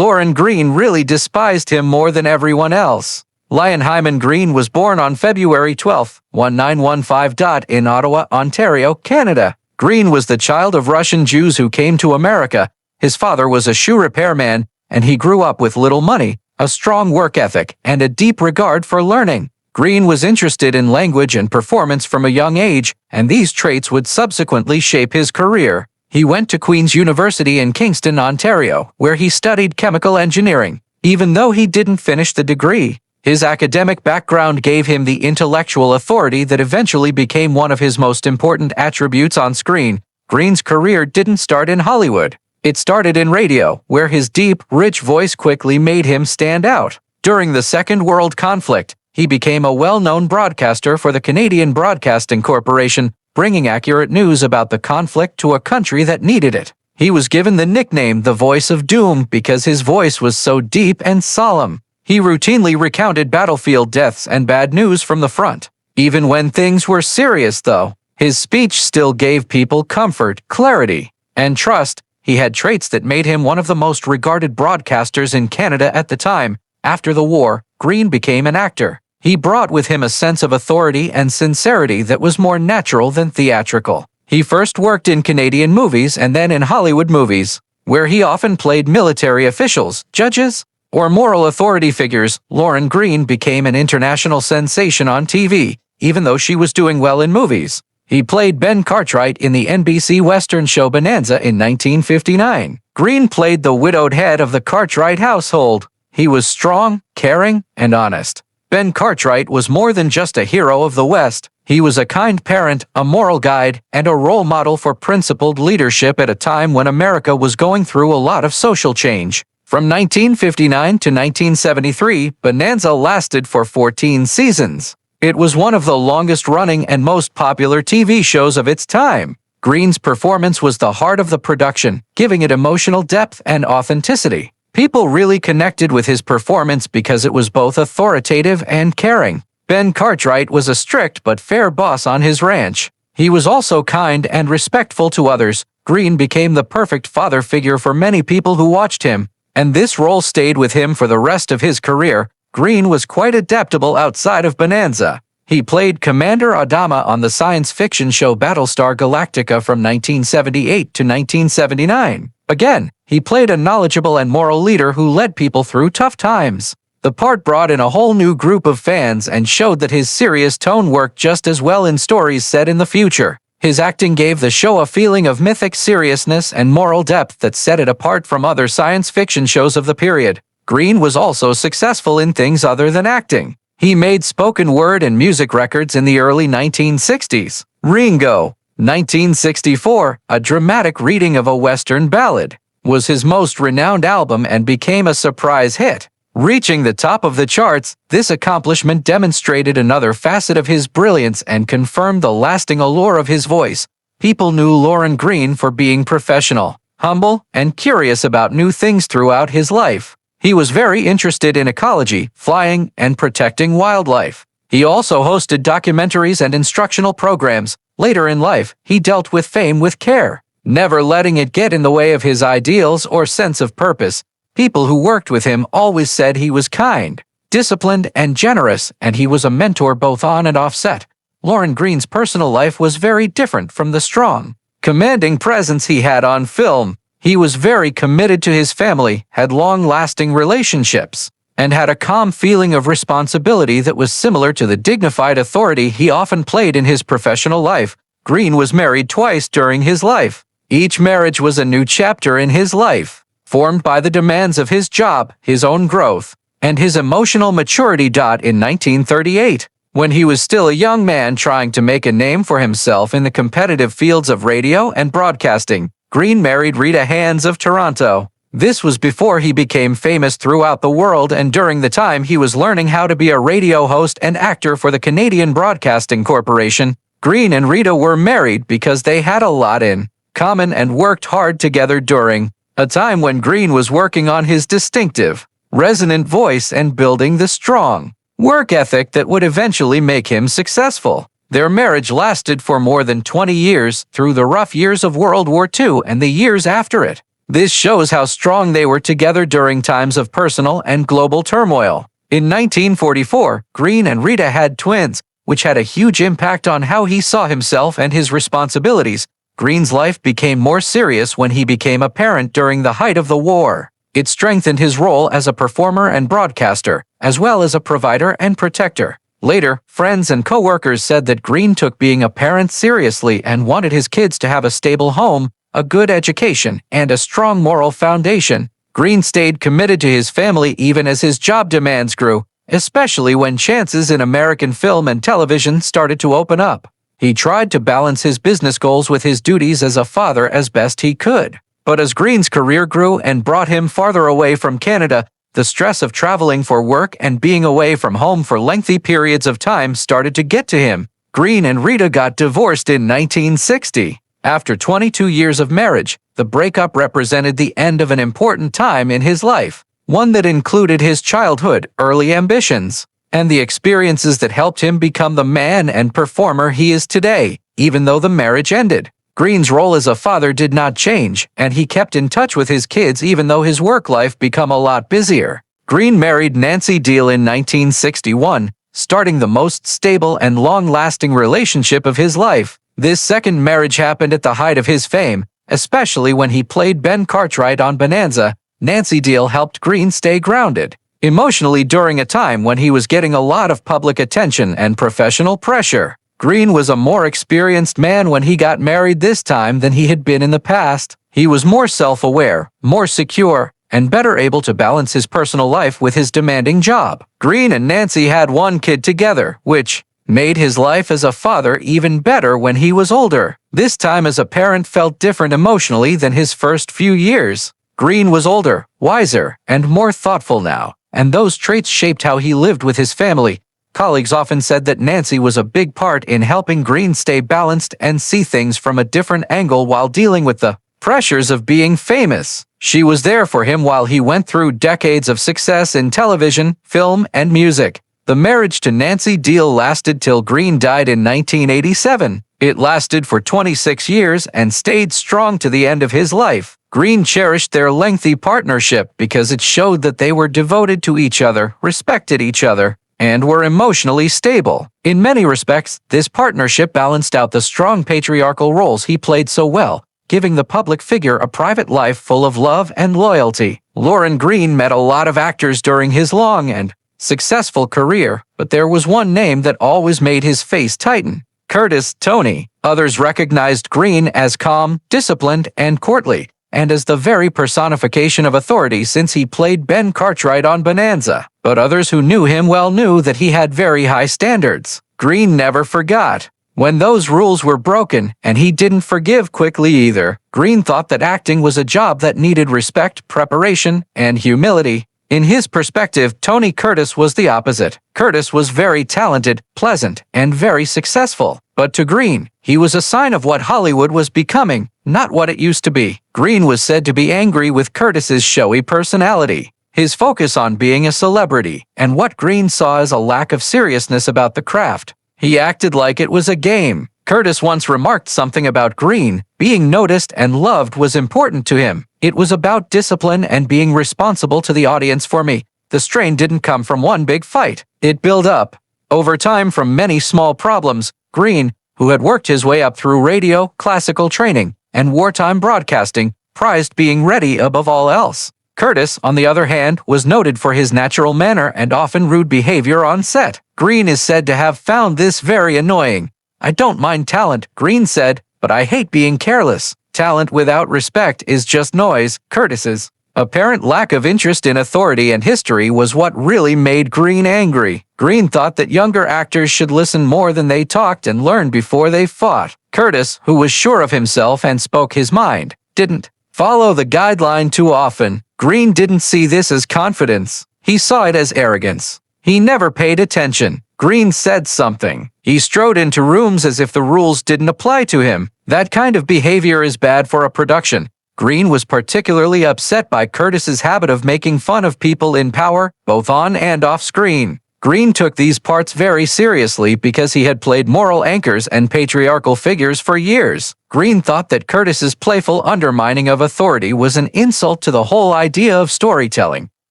Lauren Greene really despised him more than everyone else. Lion Hyman Greene was born on February 12, 1915. In Ottawa, Ontario, Canada. Greene was the child of Russian Jews who came to America. His father was a shoe repairman, and he grew up with little money, a strong work ethic, and a deep regard for learning. Greene was interested in language and performance from a young age, and these traits would subsequently shape his career. He went to Queen's University in Kingston, Ontario, where he studied chemical engineering. Even though he didn't finish the degree, his academic background gave him the intellectual authority that eventually became one of his most important attributes on screen. Greene's career didn't start in Hollywood. It started in radio, where his deep, rich voice quickly made him stand out. During the Second World Conflict, he became a well-known broadcaster for the Canadian Broadcasting Corporation, bringing accurate news about the conflict to a country that needed it. He was given the nickname the Voice of Doom because his voice was so deep and solemn. He routinely recounted battlefield deaths and bad news from the front. Even when things were serious, though, his speech still gave people comfort, clarity, and trust. He had traits that made him one of the most regarded broadcasters in Canada at the time. After the war, Greene became an actor. He brought with him a sense of authority and sincerity that was more natural than theatrical. He first worked in Canadian movies and then in Hollywood movies, where he often played military officials, judges, or moral authority figures. Lauren Greene became an international sensation on TV, even though she was doing well in movies. He played Ben Cartwright in the NBC Western show Bonanza in 1959. Greene played the widowed head of the Cartwright household. He was strong, caring, and honest. Ben Cartwright was more than just a hero of the West. He was a kind parent, a moral guide, and a role model for principled leadership at a time when America was going through a lot of social change. From 1959 to 1973, Bonanza lasted for 14 seasons. It was one of the longest-running and most popular TV shows of its time. Greene's performance was the heart of the production, giving it emotional depth and authenticity. People really connected with his performance because it was both authoritative and caring. Ben Cartwright was a strict but fair boss on his ranch. He was also kind and respectful to others. Greene became the perfect father figure for many people who watched him, and this role stayed with him for the rest of his career. Greene was quite adaptable outside of Bonanza. He played Commander Adama on the science fiction show Battlestar Galactica from 1978 to 1979. Again, he played a knowledgeable and moral leader who led people through tough times. The part brought in a whole new group of fans and showed that his serious tone worked just as well in stories set in the future. His acting gave the show a feeling of mythic seriousness and moral depth that set it apart from other science fiction shows of the period. Greene was also successful in things other than acting. He made spoken word and music records in the early 1960s. Ringo, 1964, a dramatic reading of a Western ballad, was his most renowned album and became a surprise hit. Reaching the top of the charts, this accomplishment demonstrated another facet of his brilliance and confirmed the lasting allure of his voice. People knew Lauren Greene for being professional, humble, and curious about new things throughout his life. He was very interested in ecology, flying, and protecting wildlife. He also hosted documentaries and instructional programs. Later in life, he dealt with fame with care, never letting it get in the way of his ideals or sense of purpose. People who worked with him always said he was kind, disciplined, and generous, and he was a mentor both on and off set. Lauren Greene's personal life was very different from the strong, commanding presence he had on film. He was very committed to his family, had long-lasting relationships, and had a calm feeling of responsibility that was similar to the dignified authority he often played in his professional life. Greene was married twice during his life. Each marriage was a new chapter in his life, formed by the demands of his job, his own growth, and his emotional maturity. In 1938, when he was still a young man trying to make a name for himself in the competitive fields of radio and broadcasting, Greene married Rita Hands of Toronto. This was before he became famous throughout the world and during the time he was learning how to be a radio host and actor for the Canadian Broadcasting Corporation. Greene and Rita were married because they had a lot in common and worked hard together during a time when Greene was working on his distinctive, resonant voice and building the strong work ethic that would eventually make him successful. Their marriage lasted for more than 20 years, through the rough years of World War II and the years after it. This shows how strong they were together during times of personal and global turmoil. In 1944, Greene and Rita had twins, which had a huge impact on how he saw himself and his responsibilities. Greene's life became more serious when he became a parent during the height of the war. It strengthened his role as a performer and broadcaster, as well as a provider and protector. Later, friends and co-workers said that Greene took being a parent seriously and wanted his kids to have a stable home, a good education, and a strong moral foundation. Greene stayed committed to his family even as his job demands grew, especially when chances in American film and television started to open up. He tried to balance his business goals with his duties as a father as best he could. But as Greene's career grew and brought him farther away from Canada, the stress of traveling for work and being away from home for lengthy periods of time started to get to him. Greene and Rita got divorced in 1960. After 22 years of marriage, the breakup represented the end of an important time in his life, one that included his childhood, early ambitions, and the experiences that helped him become the man and performer he is today, even though the marriage ended. Greene's role as a father did not change, and he kept in touch with his kids even though his work life became a lot busier. Greene married Nancy Deal in 1961, starting the most stable and long-lasting relationship of his life. This second marriage happened at the height of his fame, especially when he played Ben Cartwright on Bonanza. Nancy Deal helped Greene stay grounded emotionally during a time when he was getting a lot of public attention and professional pressure. Greene was a more experienced man when he got married this time than he had been in the past. He was more self-aware, more secure, and better able to balance his personal life with his demanding job. Greene and Nancy had one kid together, which made his life as a father even better when he was older. This time as a parent felt different emotionally than his first few years. Greene was older, wiser, and more thoughtful now, and those traits shaped how he lived with his family. Colleagues often said that Nancy was a big part in helping Greene stay balanced and see things from a different angle while dealing with the pressures of being famous. She was there for him while he went through decades of success in television, film, and music. The marriage to Nancy Deal lasted till Greene died in 1987. It lasted for 26 years and stayed strong to the end of his life. Greene cherished their lengthy partnership because it showed that they were devoted to each other, respected each other, and were emotionally stable. In many respects, this partnership balanced out the strong patriarchal roles he played so well, giving the public figure a private life full of love and loyalty. Lorne Greene met a lot of actors during his long and successful career, but there was one name that always made his face tighten: Curtis Tony. Others recognized Greene as calm, disciplined, and courtly, and as the very personification of authority since he played Ben Cartwright on Bonanza. But others who knew him well knew that he had very high standards. Greene never forgot when those rules were broken, and he didn't forgive quickly either. Greene thought that acting was a job that needed respect, preparation, and humility. In his perspective, Tony Curtis was the opposite. Curtis was very talented, pleasant, and very successful. But to Greene, he was a sign of what Hollywood was becoming, not what it used to be. Greene was said to be angry with Curtis's showy personality, his focus on being a celebrity, and what Greene saw as a lack of seriousness about the craft. He acted like it was a game. Curtis once remarked something about Greene: being noticed and loved was important to him. It was about discipline and being responsible to the audience for me. The strain didn't come from one big fight. It built up over time from many small problems. Greene, who had worked his way up through radio, classical training, and wartime broadcasting, prized being ready above all else. Curtis, on the other hand, was noted for his natural manner and often rude behavior on set. Greene is said to have found this very annoying. "I don't mind talent," Greene said, "but I hate being careless. Talent without respect is just noise." Curtis's apparent lack of interest in authority and history was what really made Greene angry. Greene thought that younger actors should listen more than they talked and learn before they fought. Curtis, who was sure of himself and spoke his mind, didn't follow the guideline too often. Greene didn't see this as confidence. He saw it as arrogance. He never paid attention. Greene said something. He strode into rooms as if the rules didn't apply to him. That kind of behavior is bad for a production. Greene was particularly upset by Curtis's habit of making fun of people in power, both on and off screen. Greene took these parts very seriously because he had played moral anchors and patriarchal figures for years. Greene thought that Curtis's playful undermining of authority was an insult to the whole idea of storytelling.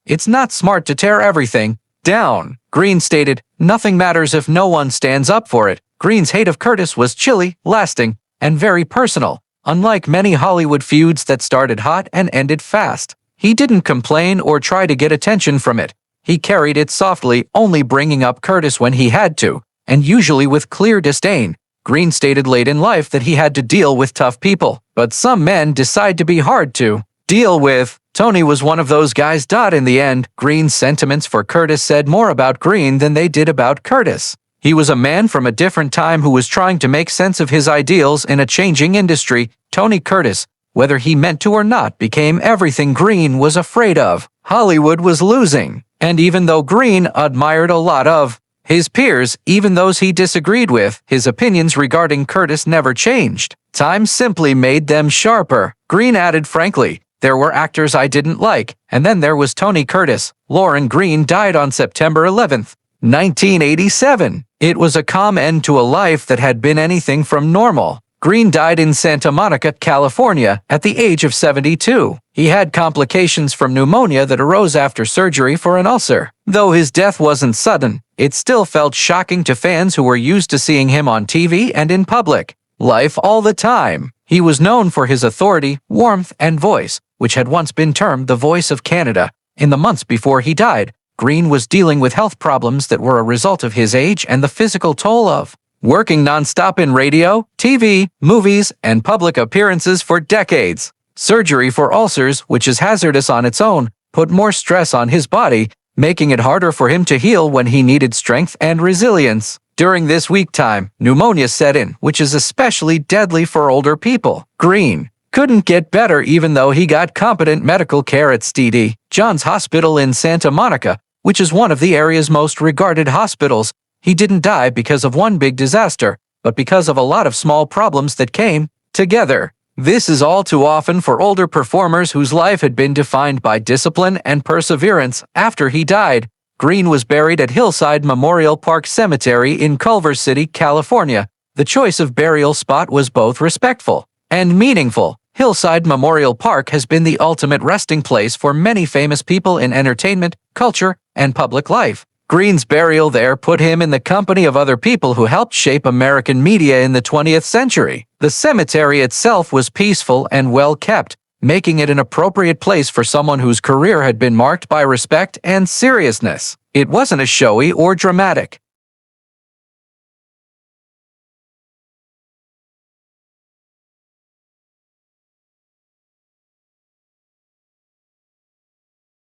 It's not smart to tear everything down. Greene stated, "Nothing matters if no one stands up for it." Greene's hate of Curtis was chilly, lasting, and very personal. Unlike many Hollywood feuds that started hot and ended fast, he didn't complain or try to get attention from it. He carried it softly, only bringing up Curtis when he had to, and usually with clear disdain. Greene stated late in life that he had to deal with tough people, but some men decide to be hard to deal with. Tony was one of those guys. In the end, Greene's sentiments for Curtis said more about Greene than they did about Curtis. He was a man from a different time who was trying to make sense of his ideals in a changing industry. Tony Curtis, whether he meant to or not, became everything Greene was afraid of. Hollywood was losing. And even though Greene admired a lot of his peers, even those he disagreed with, his opinions regarding Curtis never changed. Time simply made them sharper. Greene added frankly, "There were actors I didn't like, and then there was Tony Curtis." Lauren Greene died on September 11th, 1987. It was a calm end to a life that had been anything from normal. Greene died in Santa Monica, California, at the age of 72. He had complications from pneumonia that arose after surgery for an ulcer. Though his death wasn't sudden, it still felt shocking to fans who were used to seeing him on TV and in public life all the time. He was known for his authority, warmth, and voice, which had once been termed the voice of Canada. In the months before he died, Greene was dealing with health problems that were a result of his age and the physical toll of working nonstop in radio, TV, movies, and public appearances for decades. Surgery for ulcers, which is hazardous on its own, put more stress on his body, making it harder for him to heal when he needed strength and resilience. During this weak time, pneumonia set in, which is especially deadly for older people. Greene couldn't get better even though he got competent medical care at St. John's Hospital in Santa Monica, which is one of the area's most regarded hospitals. He didn't die because of one big disaster, but because of a lot of small problems that came together. This is all too often for older performers whose life had been defined by discipline and perseverance. After he died, Greene was buried at Hillside Memorial Park Cemetery in Culver City, California. The choice of burial spot was both respectful and meaningful. Hillside Memorial Park has been the ultimate resting place for many famous people in entertainment, culture, and public life. Greene's burial there put him in the company of other people who helped shape American media in the 20th century. The cemetery itself was peaceful and well kept, making it an appropriate place for someone whose career had been marked by respect and seriousness. It wasn't a showy or dramatic